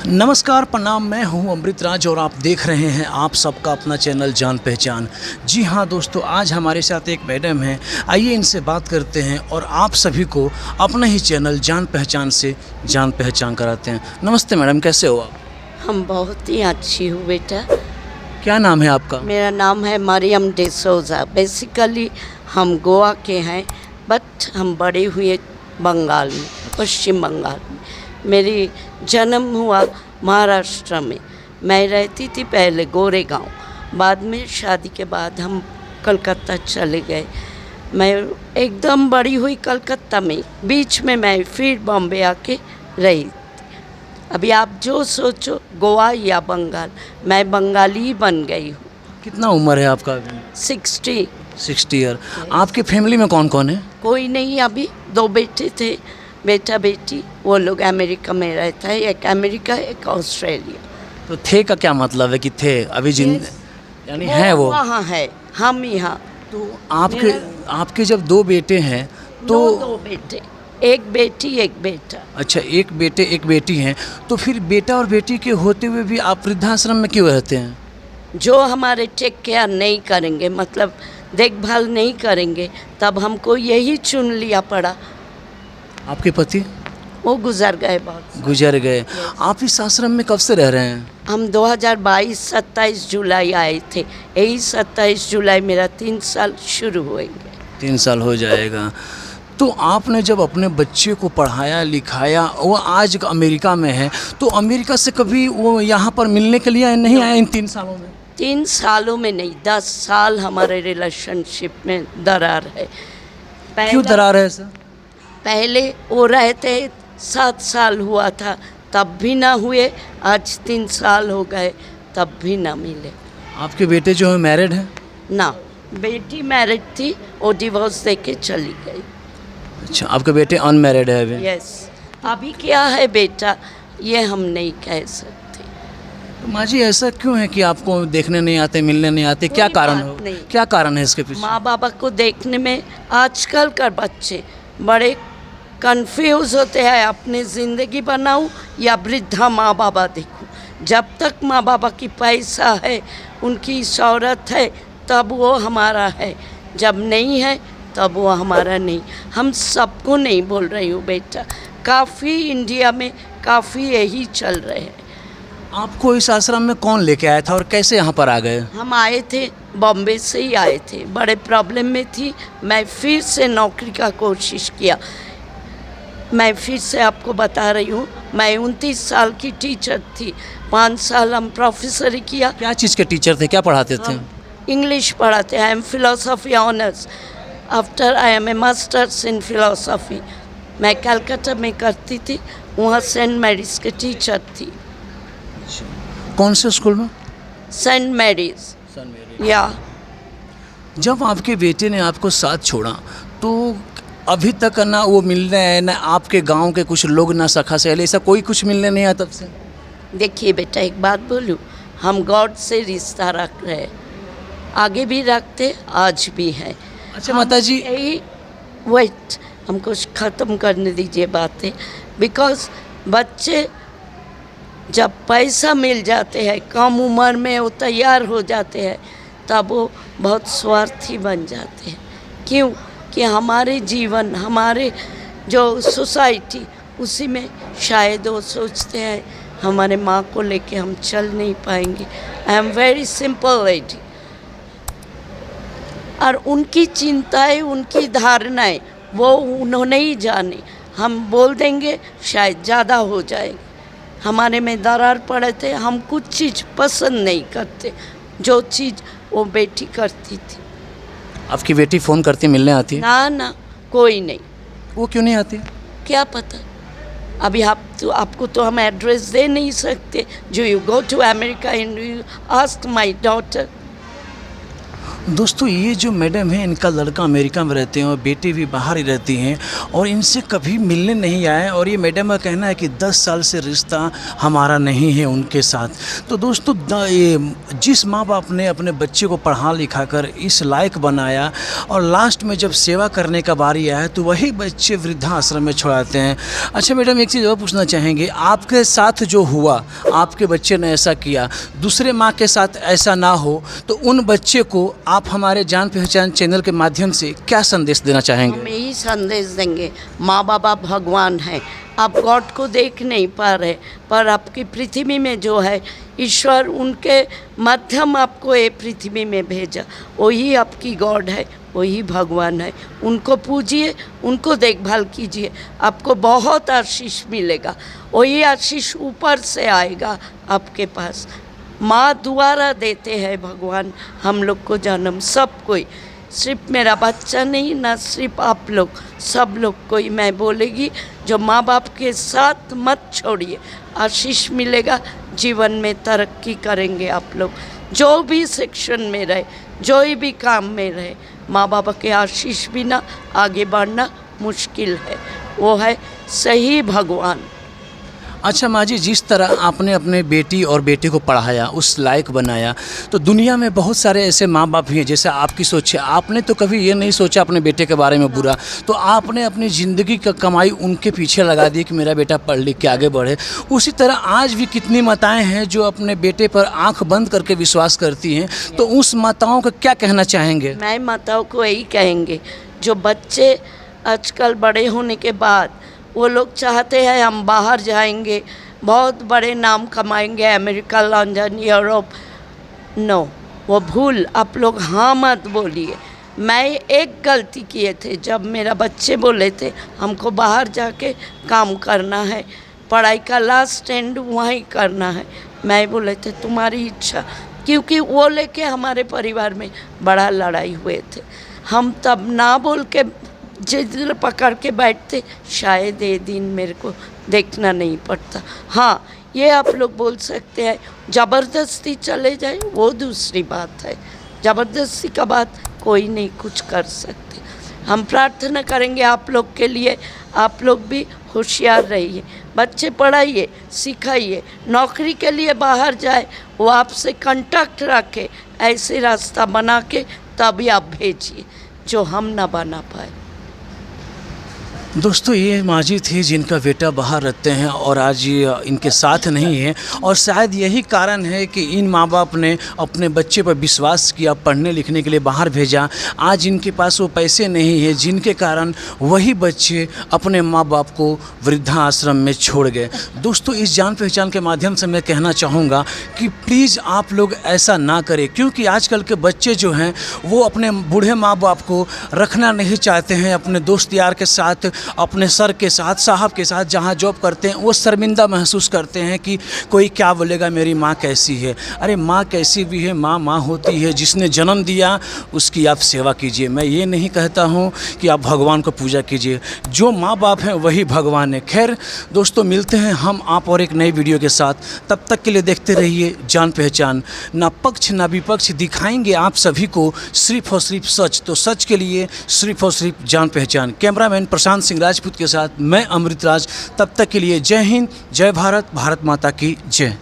नमस्कार प्रणाम, मैं हूं अमृत राज और आप देख रहे हैं आप सबका अपना चैनल जान पहचान। जी हां दोस्तों, आज हमारे साथ एक मैडम हैं। आइए इनसे बात करते हैं और आप सभी को अपना ही चैनल जान पहचान से जान पहचान कराते हैं। नमस्ते मैडम, कैसे हो आप? हम बहुत ही अच्छी हूँ बेटा। क्या नाम है आपका? मेरा नाम है मरियम डिसोजा। बेसिकली हम गोवा के हैं, बट हम बड़े हुए बंगाल में, पश्चिम बंगाल में। मेरी जन्म हुआ महाराष्ट्र में। मैं रहती थी पहले गोरेगांव, बाद में शादी के बाद हम कलकत्ता चले गए। मैं एकदम बड़ी हुई कलकत्ता में, बीच में मैं फिर बॉम्बे आके रही। अभी आप जो सोचो, गोवा या बंगाल, मैं बंगाली ही बन गई हूँ। कितना उम्र है आपका अभी? 60 ईयर। आपकी फैमिली में कौन कौन है? कोई नहीं, अभी 2 बेटे थे, बेटा बेटी। वो लोग अमेरिका में रहता है, एक अमेरिका एक ऑस्ट्रेलिया। तो थे का क्या मतलब है कि थे? अभी यानी है वो वहाँ है, हम यहाँ। तो आपके जब 2 बेटे हैं तो 2 बेटे, एक बेटी एक बेटा। अच्छा, एक बेटे एक बेटी हैं, तो फिर बेटा और बेटी के होते हुए भी आप वृद्धाश्रम में क्यों रहते हैं? जो हमारे टेक केयर नहीं करेंगे, मतलब देखभाल नहीं करेंगे, तब हमको यही चुन लिया पड़ा। आपके पति? वो गुजर गए, बहुत गुजर गए। आप इस आश्रम में कब से रह रहे हैं? हम 2022 27 जुलाई आए थे। यही 27 जुलाई मेरा 3 साल शुरू होंगे। 3 साल हो जाएगा। तो आपने जब अपने बच्चे को पढ़ाया लिखाया, वो आज अमेरिका में है, तो अमेरिका से कभी वो यहाँ पर मिलने के लिए नहीं आया इन 3 सालों में? 3 सालों में नहीं, 10 साल हमारे रिलेशनशिप में दरार है। क्यों दरार है सर? पहले वो रहते 7 साल हुआ था, तब भी ना हुए। आज 3 साल हो गए, तब भी ना मिले। आपके बेटे जो है मैरिड हैं? ना, बेटी मैरिड थी, वो डिवोर्स दे के चली गई। अच्छा, आपके बेटे अनमैरिड है अभी? यस। अभी क्या है बेटा, ये हम नहीं कह सकते। तो माँ जी, ऐसा क्यों है कि आपको देखने नहीं आते, मिलने नहीं आते? क्या कारण हो? नहीं। क्या कारण है इसके पीछे? माँ बाबा को देखने में आजकल का बच्चे बड़े कंफ्यूज होते हैं, अपनी ज़िंदगी बनाऊं या वृद्धा माँ बाबा देखूं। जब तक माँ बाबा की पैसा है, उनकी शौहरत है, तब वो हमारा है। जब नहीं है, तब वो हमारा नहीं। हम सबको नहीं बोल रही हूँ बेटा, काफ़ी इंडिया में काफ़ी यही चल रहे हैं। आपको इस आश्रम में कौन लेके आया था और कैसे यहाँ पर आ गए? हम आए थे, बॉम्बे से ही आए थे, बड़े प्रॉब्लम में थी। मैं फिर से नौकरी का कोशिश किया। मैं फिर से आपको बता रही हूँ, मैं 29 साल की टीचर थी। 5 साल हम प्रोफेसर किया। क्या चीज़ के टीचर थे? क्या पढ़ाते थे? इंग्लिश पढ़ाते हैं। I am philosophy honours. After I am a masters in philosophy. मैं कलकत्ता में करती थी, वहाँ सेंट मैरीज के टीचर थी। कौन से स्कूल में? Saint Mary's. या जब आपके बेटे ने आपको साथ छोड़ा, तो अभी तक ना वो मिल रहे हैं, ना आपके गांव के कुछ लोग, ना सखा सहेली, ऐसा कोई कुछ मिलने नहीं आया तब से? देखिए बेटा, एक बात बोलूँ, हम गॉड से रिश्ता रख रहे हैं, आगे भी रखते, आज भी है। अच्छा माता जी, वेट, हमको ख़त्म करने दीजिए बातें। बिकॉज बच्चे जब पैसा मिल जाते हैं, कम उम्र में वो तैयार हो जाते हैं, तब वो बहुत स्वार्थी बन जाते हैं। क्यों? कि हमारे जीवन, हमारे जो सोसाइटी, उसी में शायद वो सोचते हैं हमारे माँ को लेके हम चल नहीं पाएंगे। I am very simple lady. और उनकी चिंताएं, उनकी धारणाएं वो उन्होंने ही जाने। हम बोल देंगे शायद ज़्यादा हो जाए। हमारे में दरार पड़े थे, हम कुछ चीज़ पसंद नहीं करते, जो चीज़ वो बेटी करती थी। आपकी बेटी फ़ोन करती, मिलने आती है? ना, कोई नहीं। वो क्यों नहीं आती? क्या पता। अभी आपको तो हम एड्रेस दे नहीं सकते। जो you go to America and you ask my daughter. दोस्तों ये जो मैडम है इनका लड़का अमेरिका में रहते हैं और बेटी भी बाहर ही रहती हैं और इनसे कभी मिलने नहीं आए और ये मैडम का कहना है कि 10 साल से रिश्ता हमारा नहीं है उनके साथ। तो दोस्तों ये जिस माँ बाप ने अपने बच्चे को पढ़ा लिखा कर इस लायक बनाया और लास्ट में जब सेवा करने का बारी आया तो वही बच्चे वृद्धाश्रम में छोड़ाते हैं। अच्छा मैडम एक चीज़ और पूछना चाहेंगे, आपके साथ जो हुआ, आपके बच्चे ने ऐसा किया, दूसरे माँ के साथ ऐसा ना हो तो उन बच्चे को आप हमारे जान पहचान चैनल के माध्यम से क्या संदेश देना चाहेंगे? हम यही संदेश देंगे, माँ बाबा भगवान है। आप गॉड को देख नहीं पा रहे, पर आपकी पृथ्वी में जो है ईश्वर उनके माध्यम आपको ये पृथ्वी में भेजा, वही आपकी गॉड है, वही भगवान है। उनको पूजिए, उनको देखभाल कीजिए, आपको बहुत आशीष मिलेगा। वही आशीष ऊपर से आएगा आपके पास। माँ द्वारा देते हैं भगवान हम लोग को जन्म, सब कोई, सिर्फ मेरा बच्चा नहीं ना, सिर्फ आप लोग, सब लोग कोई मैं बोलेगी जो माँ बाप के साथ मत छोड़िए, आशीष मिलेगा, जीवन में तरक्की करेंगे आप लोग। जो भी सेक्शन में रहे, जो भी काम में रहे, माँ बाप के आशीष बिना आगे बढ़ना मुश्किल है। वो है सही भगवान। अच्छा माँ जी, जिस तरह आपने अपने बेटी और बेटे को पढ़ाया, उस लायक बनाया, तो दुनिया में बहुत सारे ऐसे माँ बाप भी हैं जैसे आपकी सोच है। आपने तो कभी ये नहीं सोचा अपने बेटे के बारे में बुरा, तो आपने अपनी ज़िंदगी का कमाई उनके पीछे लगा दी कि मेरा बेटा पढ़ लिख के आगे बढ़े। उसी तरह आज भी कितनी माताएँ हैं जो अपने बेटे पर आँख बंद करके विश्वास करती हैं, तो उस माताओं का क्या कहना चाहेंगे? मैं माताओं को यही कहेंगे, जो बच्चे आजकल बड़े होने के बाद वो लोग चाहते हैं हम बाहर जाएंगे, बहुत बड़े नाम कमाएंगे, अमेरिका, लंदन, यूरोप। नो, वो भूल, आप लोग हाँ मत बोलिए। मैं एक गलती किए थे, जब मेरा बच्चे बोले थे हमको बाहर जाके काम करना है, पढ़ाई का लास्ट एंड वहीं करना है, मैं बोले थे तुम्हारी इच्छा, क्योंकि वो लेके हमारे परिवार में बड़ा लड़ाई हुए थे। हम तब ना बोल के जिद पकड़ के बैठते, शायद ये दिन मेरे को देखना नहीं पड़ता। हाँ, ये आप लोग बोल सकते हैं ज़बरदस्ती चले जाए, वो दूसरी बात है। ज़बरदस्ती का बात कोई नहीं कुछ कर सकते। हम प्रार्थना करेंगे आप लोग के लिए, आप लोग भी होशियार रहिए, बच्चे पढ़ाइए, सिखाइए, नौकरी के लिए बाहर जाए, वो आपसे कांटेक्ट रखे, ऐसे रास्ता बना के तभी आप भेजिए जो हम ना बना पाए। दोस्तों ये माँ जी थी जिनका बेटा बाहर रहते हैं और आज ये इनके साथ नहीं है, और शायद यही कारण है कि इन माँ बाप ने अपने बच्चे पर विश्वास किया, पढ़ने लिखने के लिए बाहर भेजा। आज इनके पास वो पैसे नहीं है जिनके कारण वही बच्चे अपने माँ बाप को वृद्धाश्रम में छोड़ गए। दोस्तों इस जान पहचान के माध्यम से मैं कहना चाहूँगा कि प्लीज़ आप लोग ऐसा ना करें, क्योंकि आजकल के बच्चे जो हैं वो अपने बूढ़े माँ बाप को रखना नहीं चाहते हैं। अपने दोस्त यार के साथ, अपने सर के साथ, साहब के साथ जहाँ जॉब करते हैं, वो शर्मिंदा महसूस करते हैं कि कोई क्या बोलेगा, मेरी माँ कैसी है। अरे माँ कैसी भी है, माँ माँ होती है। जिसने जन्म दिया उसकी आप सेवा कीजिए। मैं ये नहीं कहता हूँ कि आप भगवान को पूजा कीजिए, जो माँ बाप हैं वही भगवान है। खैर दोस्तों, मिलते हैं हम आप और एक नई वीडियो के साथ। तब तक के लिए देखते रहिए जान पहचान। ना पक्ष ना विपक्ष, दिखाएंगे आप सभी को सिर्फ और सिर्फ सच। तो सच के लिए सिर्फ और सिर्फ जान पहचान। कैमरामैन प्रशांत सिंह राजपूत के साथ मैं अमृत राज। तब तक के लिए जय हिंद, जय भारत, भारत माता की जय।